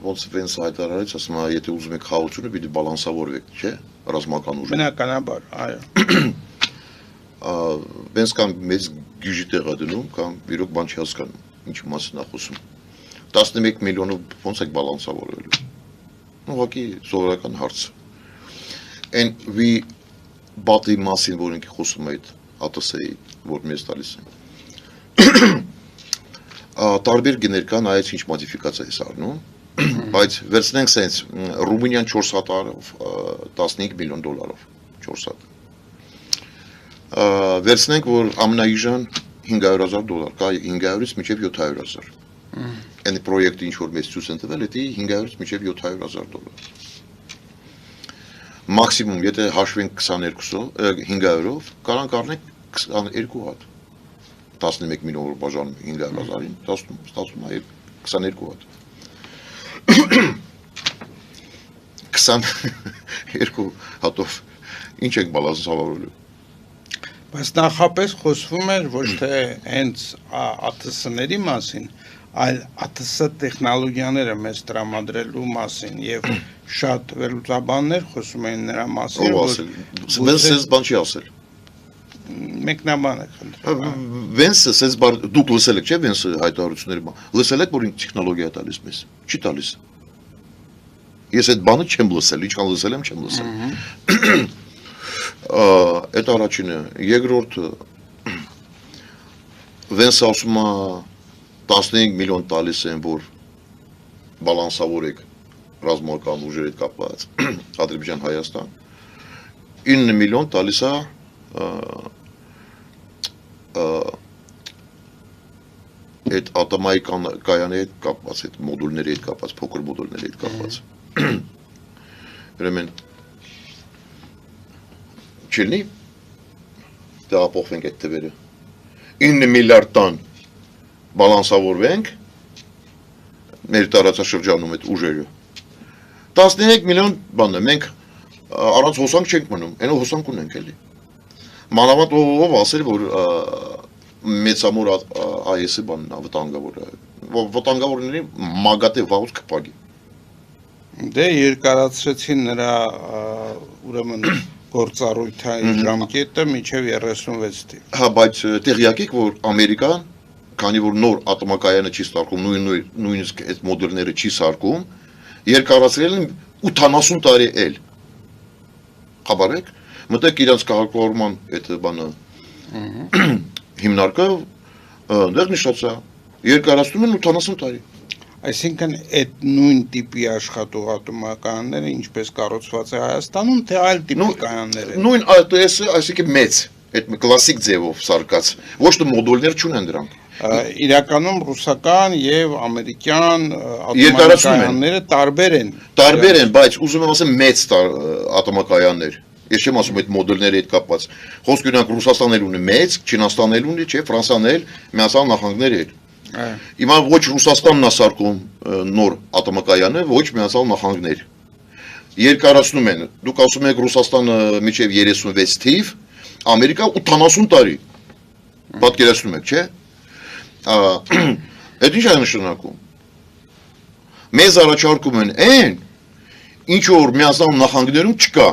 ոնց վենս հայտարարեց, ասում է, եթե ուզում եք խաղությունը, պիտի բալանսավորվեք, չէ՞, ռազմական ուժը։ Բնականաբար, այո։ Վենս կամ մեծ գյուժի տեղ է դնում, կամ իրոք բան չի հասկանում, ինչի մասին է խոսում։ 11 միլիոնով ոնց եք բալանսավորվելու։ Ուղղակի սովորական հարց։ Այն վի բատի մասին, որ ինքը խոսում է այդ ԱՏՍ-ի, որ մեզ տալիս են։ Տարբեր գներ կան, այս ինչ մոդիֆիկացիա է սարնում, բայց վերցնենք սենց Ռումինիան 400-ով 15 միլիոն դոլարով 400։ Վերցնենք, որ ամենաիժան 500,000 դոլար, կա 500-ից մինչև 700,000։ Այն պրոյեկտը ինչ որ մեզ ցույց են տվել, դա 500-ից մինչև 700,000 դոլար։ Մաքսիմում, եթե հաշվենք 22-ով, 500-ով, կարանք առնենք 22 հատ։ 11 միլիոն որ բաժանում 500,000-ին, ստացվում է 22 հատ։ 22 հատով ինչ ենք բալանսավորելու։ Բայց նախապես խոսվում էր ոչ թե հենց ԱՏՍ-ների մասին, այլ ԱՏՍ տեխնոլոգիաները մեզ տրամադրելու մասին եւ շատ վերլուծաբաններ խոսում են նրա մասին, Վենսը սենց բան չի ասել։ Մեկնաբան եք խնդրում։ Վենսը սենց բան դուք լսել եք, չէ՞, Վենսը հայտարարությունների բան։ Լսել եք, որ ինքը տեխնոլոգիա տալիս մեզ։ Չի տալիս։ Ես այդ բանը չեմ լսել, ինչքան լսել եմ, չեմ լսել։ Այդ առաջինը, երկրորդը Վենսը ասում է 15 միլիոն տալիս են, որ բալանսավորեք ռազմական ուժերի հետ կապված Ադրբեջան Հայաստան 9 միլիոն տալիս է այդ ատոմային կայանի հետ կապված, այդ մոդուլների հետ կապված, փոքր մոդուլների հետ կապված։ Ուրեմն չլինի տեղափոխվենք այդ թվերը 9 միլիարդ տան բալանսավորվենք մեր տարածաշրջանում այդ ուժերը 13 միլիոն բան է մենք առանց հոսանք չենք մնում այնով հոսանք ունենք էլի մանավանդ ով ասել որ մեծամոր AES-ի բանն է վտանգավորների մագատե վաղուց կպագի դե երկարացրեցին նրա ուրեմն գործառույթային ժամկետը մինչև 36 թիվ։ Հա, բայց տեղյակ եք, որ Ամերիկան, քանի որ նոր ատոմակայանը չի սարքում, նույնիսկ այդ մոդելները չի սարքում, երկարացրել են 80 տարի էլ։ Խաբար եք, մտեք իրանց կարգավորման այդ բանը հիմնարկը դեռ նշած է, երկարացնում են 80 տարի։ Այսինքն այդ նույն տիպի աշխատողատոմականները ինչպես կառուցված է Հայաստանում, թե այլ տիպի կայաններ են։ Նույն ATS-ը, այսինքն մեծ, այդ կլասիկ ձևով սարքած, ոչ թե մոդուլներ չունեն դրանք։ Իրականում ռուսական եւ ամերիկյան ատոմակայանները տարբեր են։ Տարբեր են, բայց ուզում եմ ասեմ մեծ ատոմակայաններ։ Ես չեմ ասում այդ մոդելների հետ կապված։ Խոսք ունենք Ռուսաստանն էլ ունի մեծ, Չինաստանն էլ ունի, չէ, Ֆրանսիան էլ, Միացյալ Նահանգները էլ։ Հիմա ոչ Ռուսաստանն է սարքում նոր ատոմակայանը, ոչ Միացյալ Նահանգներ։ Երկարացնում են։ Դուք ասում եք Ռուսաստանը մինչև 36 թիվ, Ամերիկա 80 տարի։ Պատկերացնում եք, չէ՞։ Այդ ինչ է նշանակում։ Մեզ առաջարկում են այն, ինչ որ Միացյալ Նահանգներում չկա։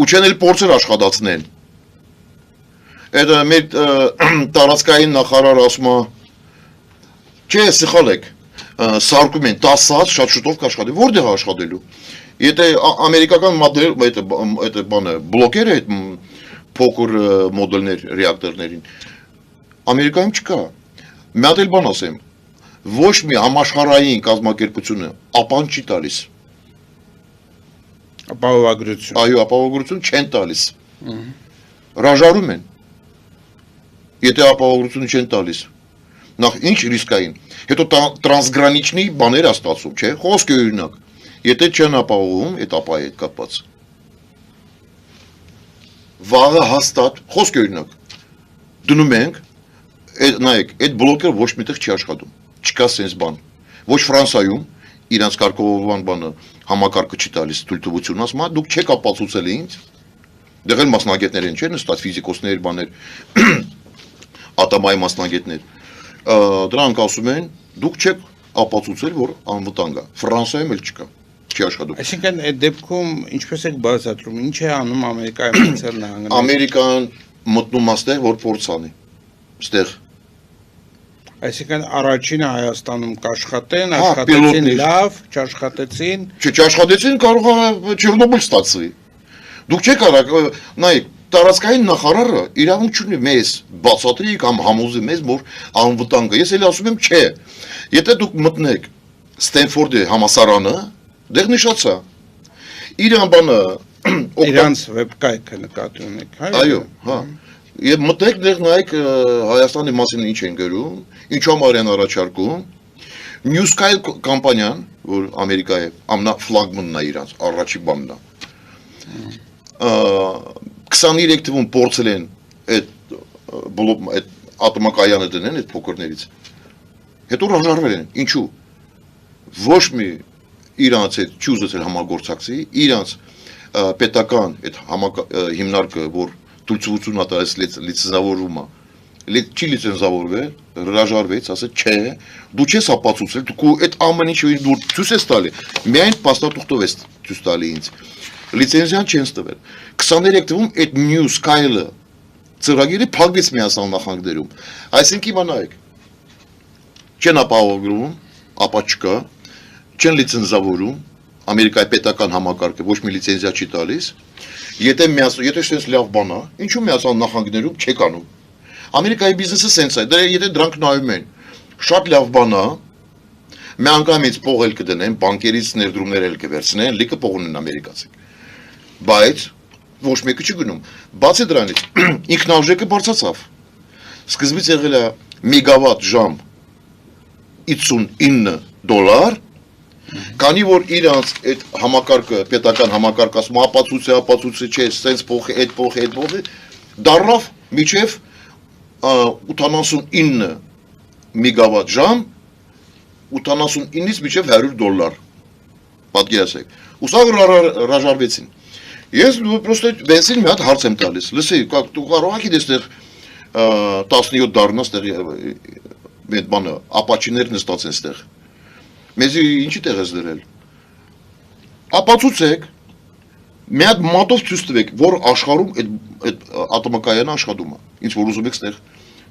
Ու չեն էլ փորձեր աշխատացնել։ Այդ մեր տարածքային նախարար ասում է, չէ, սխալ եք, սարքում են 10 սաատ շատ շուտով կաշխատի, որտեղ աշխատելու։ Եթե ամերիկական բլոկերը այդ փոքր մոդելներ, ռեակտորներին, Ամերիկայում չկա։ Մի հատ էլ բան ասեմ, ոչ մի համաշխարհային կազմակերպությունը ապան չի տալիս։ Ապահովագրություն։ Այո, ապահովագրություն չեն տալիս։ Հրաժարում են։ Եթե ապահովագրություն չեն տալիս, նախ ինչ ռիսկային, հետո տրանսգրանիչնի բաներ է ստացում, չէ՞, խոսք է օրինակ, եթե չեն ապահովում, այդ ապայի հետ կապված։ Վաղը հաստատ, խոսք է օրինակ, դնում ենք, նայեք, այդ բլոկերը ոչ միտեղ չի աշխատում, չկա սենց բան, ոչ Ֆրանսիայում, իրանց կարգավորման բանը համակարգը չի տալիս թույլտվություն, ասում է, դուք չեք ապացուցել ինձ, դեղ էլ մասնագետներ են, չէ՞, նստած ֆիզիկոսներ, բաներ, ատոմային մասնագետներ, դրանք ասում են, դուք չեք ապացուցել, որ անվտանգ է։ Ֆրանսիայում էլ չկա, չի աշխատում։ Այսինքն այդ դեպքում ինչպես եք բացատրում, ինչ է անում Ամերիկայի Միացյալ Նահանգները։ Ամերիկան մտնում աստեղ, որ փորձ անի։ Ստեղ Այսինքն առաջինը Հայաստանում կաշխատեն, Հա, աշխատեցին պիլոտներ։ լավ, չաշխատեցին, չաշխատեցին, կարող է Չեռնոբիլ ստացվի։ Դուք չեք կարող, նայեք, տարածքային նախարարը իրավունք չունի մեզ բացատրի կամ համոզի մեզ, որ անվտանգ է։ Ես էլ ասում եմ, չէ։ Եթե դուք մտնեք Ստենֆորդի համալսարանը, դեղ նշած է։ Իրան բանը իրանց վեբկայքը նկատի ունեք, հա։ Այո, հա։ Եվ մտեք դեղ նայեք Հայաստանի մասին ինչ են գրում, ինչ համար են առաջարկում։ Newsky կամպանիան, որ Ամերիկայի ամենաֆլագմանն է իրանց, առաջի բանն է։ 23 թվում փորձել են այդ ատոմակայանը դնեն այդ փոքրներից։ Հետո հրաժարվել են։ Ինչու՞։ Ոչ մի իրանց հետ չուզեցել համագործակցի, իրանց պետական այդ հիմնարկը, որ դույցությունն ատարես լիցենզավորումը, չի լիցենզավորվել, հրաժարվեց, ասել չէ, դու չես ապացուցել, դու այդ ամեն ինչը դու ցույց ես տալի, միայն փաստաթուղթով ես ցույց տալի ինձ։ Լիցենզիան չեն տվել։ 23 թվում այդ Newsky-ը ծրագիրը փակվեց Միացյալ Նահանգներում։ Այսինքն իմանայեք, չեն ապահովում, ապա չկա, չեն լիցենզավորում, Ամերիկայի պետական համակարգը ոչ մի լիցենզիա չի տալիս։ Եթե sense լավ բան է, ինչու Միացյալ Նահանգներում չեք անում։ Ամերիկայի բիզնեսը sense է, եթե դրանք նայում են, շատ լավ բան է, միանգամից փող էլ կդնեն, բանկերից ներդրումներ էլ կվերցնեն, լիքը փող ունեն ամերիկացիք։ Բայց ոչ մեկը չի գնում։ Բացի դրանից, ինքնարժեքը բարձրացավ։ Սկզբից եղել է մեգավատ ժամ $59, քանի որ իրանց այդ համակարգը, պետական համակարգը ասում ապացույց չէ, sense փոխի, այդ փոխի, դառավ միջև 89 մեգավատ ժամ, 89-ից միջև $100։ Պատկերացրեք։ Ուսավ հրաժարվեցին։ Ես պրոստը բենզին մի հատ հարց եմ տալիս։ Լսի, դու կարող եք այստեղ 17 դառնաս տեղի այդ բանը, ապաչիներն նստած են այստեղ։ Մեզի ինչի տեղ ես դրել։ Ապացուցեք, մի հատ մատով ցույց տվեք, որ աշխարհում այդ ատոմակայանը աշխատում է։ Ինչ որ ուզում եք այստեղ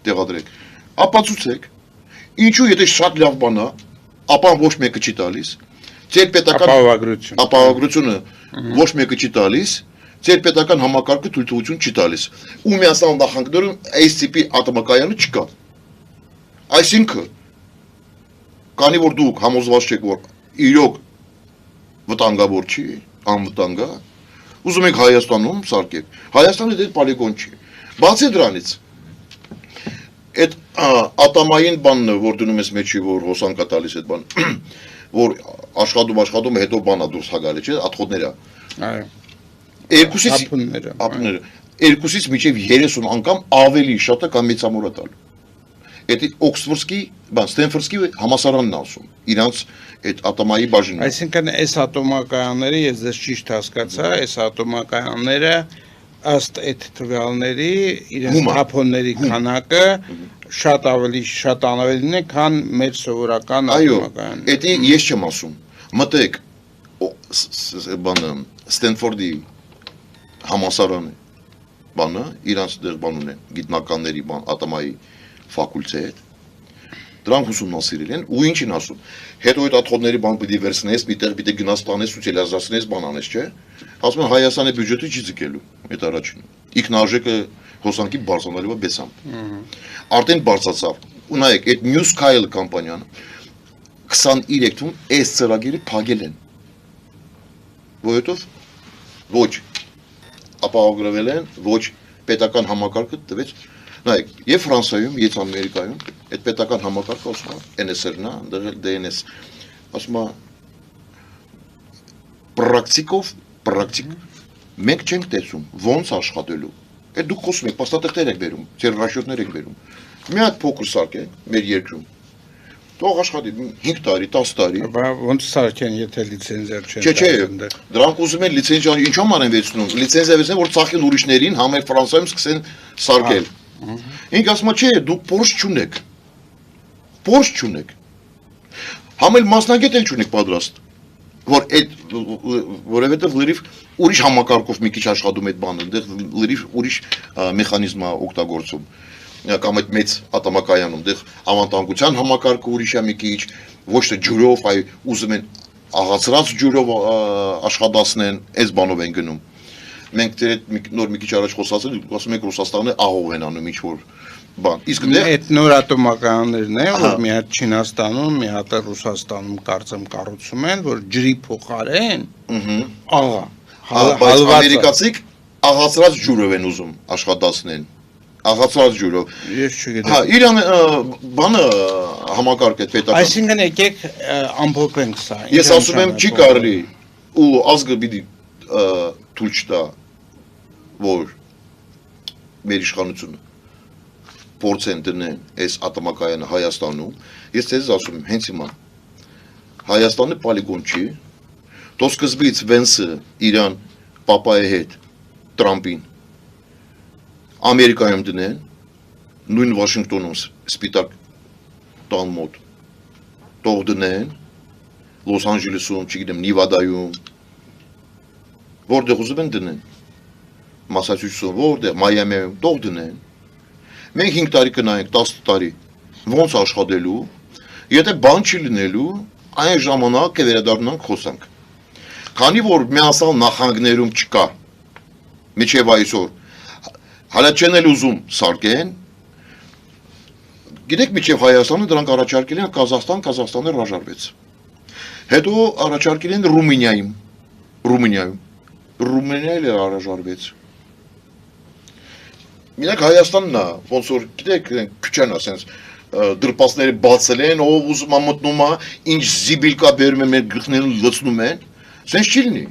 տեղադրեք։ Ապացուցեք, ինչու եթե շատ լավ բան է, ապա ոչ մեկը չի տալիս։ Ձեր պետական ապահովագրությունը ոչ մեկը չի տալիս, ձեր պետական համակարգը թույլտվություն չի տալիս։ Ու Միացյալ Նահանգներում ACP ատոմակայանը չկա։ Այսինքն, քանի որ դուք համոզված չեք, որ իրոք վտանգավոր չի, անվտանգ է, ուզում եք Հայաստանում սարքեք։ Հայաստանը դեռ պոլիգոն չի։ Բացի դրանից, այդ ատամային բանն որ դնում ես մեջի, որ հոսանք է տալիս այդ բան, որ աշխատում հետո բանա դուրս հագալի, չէ, աթխոտները։ Այո։ Երկուսից մինչև 30 անգամ ավելի շատ է կամ մեծամորը տալու։ Այդ Օքսֆորդի, Ստենֆորդի համալսարանն ասում, իրանց այդ ատոմայի բաժինը։ Այսինքն այս ատոմակայանները, ես ձեզ ճիշտ հասկացա, այս ատոմակայանները ըստ այդ տվյալների իրենց թափոնների քանակը շատ ավելին է, քան մեր սովորական ատոմակայանները։ Այո, դա ես չեմ ասում։ Մտեք բանը Ստենֆորդի համալսարանը, բանը, իրանց դեր բան ունեն, գիտնականների բան, ատոմայի ֆակուլտետ, դրանք ուսումնասիրել են ու ինչ են ասում։ Հետո այդ աթխոտների բան պիտի վերցնես, պիտի գնաս տանես ու ցելազացնես բան անես, չէ։ Ասում են Հայաստանի բյուջետը չի ձգելու, այդ առաջինը։ Ինքնարժեքը հոսանքի բարձրանալու է 6-ամբ։ Արդեն բարձրացավ։ Ու նայեք, այդ Newsky կամպանիան 23 թվում այս ծրագիրը փակել են։ Որովհետև ոչ ապահովագրվել են, ոչ պետական համակարգը տվեց։ Նայեք, եւ Ֆրանսիայում, եւ Ամերիկայում այդ պետական համակարգը ասում է NSR-ն է, DNS, ասում է պրակտիկ մենք չենք տեսում ոնց աշխատելու։ Այդ դուք խոսում եք, փաստաթղթեր եք բերում, ձեր ռաշյոտներ եք բերում։ Մի հատ փոքր սարք է մեր երկրում։ Թող աշխատի 5 տարի, 10 տարի։ Ոնց սարքեն, եթե լիցենզիա չեն։ Չէ, դրանք ուզում են լիցենզիա, ինչ համար են վերցնում։ Լիցենզիա վերցնեն, որ ծախեն ուրիշներին, համեր Ֆրանսիայում սկսեն սարքել։ Ինք ասում է, չէ, դուք փորձ չունեք։ Համել մասնագետ էլ չունեք պատրաստ, որ այդ որովհետև լրիվ ուրիշ համակարգով մի քիչ աշխատում այդ բանը, այնտեղ լրիվ ուրիշ մեխանիզմ է օգտագործում, կամ այդ մեծ ատամակայանում, այնտեղ անվտանգության համակարգը ուրիշ է մի քիչ, ոչ թե ջուրով, այ ուզում են աղացրած ջուրով աշխատացնեն, այս բանով են գնում։ Մենք դեռ նոր մի քիչ առաջ խոսացել, ասում ենք Ռուսաստանը աղով են անում ինչ-որ բան։ Իսկ այդ նոր ատոմականներն են, որ մի հատ Չինաստանում, մի հատ Ռուսաստանում կարծեմ կառուցում են, որ ջրի փոխարեն աղա, բայց ամերիկացիք աղացրած ջուրով են ուզում աշխատացնեն։ Աղացրած ջուրով։ Ես չգիտեմ։ Հա, իրան բանը համակարգ է պետական։ Այսինքն եկեք ամփոփենք սա։ Ես ասում եմ չի կարելի ու ազգը պիտի թույլ չտա, որ մեր իշխանությունը փորձեն դնեն այս ատոմակայանը Հայաստանում, ես ձեզ ասում եմ, հենց հիմա Հայաստանը պոլիգոն չի, դու սկզբից Վենսը իրան Պապայի հետ Տրամպին Ամերիկայում դնեն, նույն Վաշինգտոնում սպիտակ տան մոտ տող դնեն, Լոս Անջելեսում, չգիտեմ, Նիվադայում, որտեղ ուզում են դնեն, Մասաչուսետսում, որտեղ, Մայամիում, տող դնեն, մենք 5 տարի կնայենք, 10 տարի, ոնց աշխատելու, եթե բան չի լինելու, այն ժամանակ կվերադառնանք խոսանք։ Քանի որ միացյալ նահանգներում չկա, միջև այսօր, հələ չեն էլ ուզում սարքեն, գիտեք միջև Հայաստանը դրանք առաջարկել են Կազախստան, Կազախստանը հրաժարվեց։ Հետո առաջարկել են Ռումինիայում էլ հրաժարվեց։ Մենակ Հայաստանն է, ոնց որ գիտեք, քչան ասենց դրպասները բացել են, ով ուզում է մտնում է, ինչ զիբիլկա բերում է մեր գլխներում լցնում են, սենց չի լինի։